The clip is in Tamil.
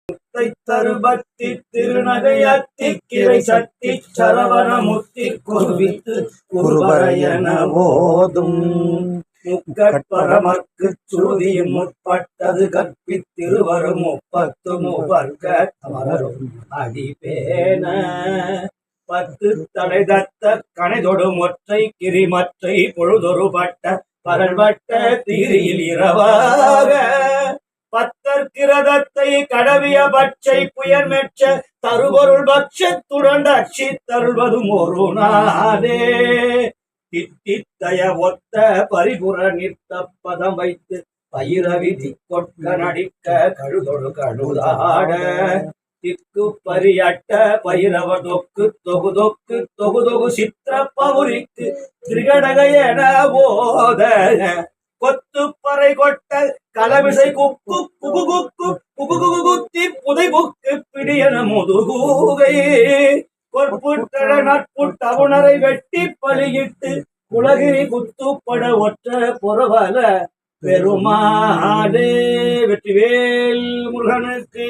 தருபத்தி திருநகையத்தி கிரை சத்தி சரவணமுத்தி குருவித்து குருபரையன போதும் முக்கட்பரமர்க்கு சுருதியின் முற்பட்டது கற்பித்திருவரும் முப்பத்து மூவர்க அமரரும் அடிபேன பத்து தடைதத்த கணைதொடும் ஒற்றை கிரிமற்றை பொழுதொருபட்ட பகல்வட்ட தீரியில் இரவாக பத்தற்கிரதத்தை கடவிய பட்சை புயல் மெச்ச தருபொருள் பட்சத்துடன் அச்சி தருள்வதும் ஒரு நாளே தித்தித்தய ஒத்த பரிபுற நிற்த பதம் வைத்து பயிரவிதி கொட்க நடிக்க கழுதொடு கழுதாட திக்கு பரியட்ட பயிரவ தொக்கு தொகு தொக்கு தொகு தொகு சித்திர பவுரிக்கு திரிகடகையன போத கொத்து பறை கொட்ட கலவிசை குக்கு குகு குக்கு குகு குகு குத்தி புதை புக்கு பிடியன முதுகூகை கொற்புட்டட நட்புட்டவுணரை வெட்டி பலியிட்டு குலகிரி குத்துப்பட ஒற்ற புறவல பெருமாளே. வெற்றிவேல் முருகனுக்கு.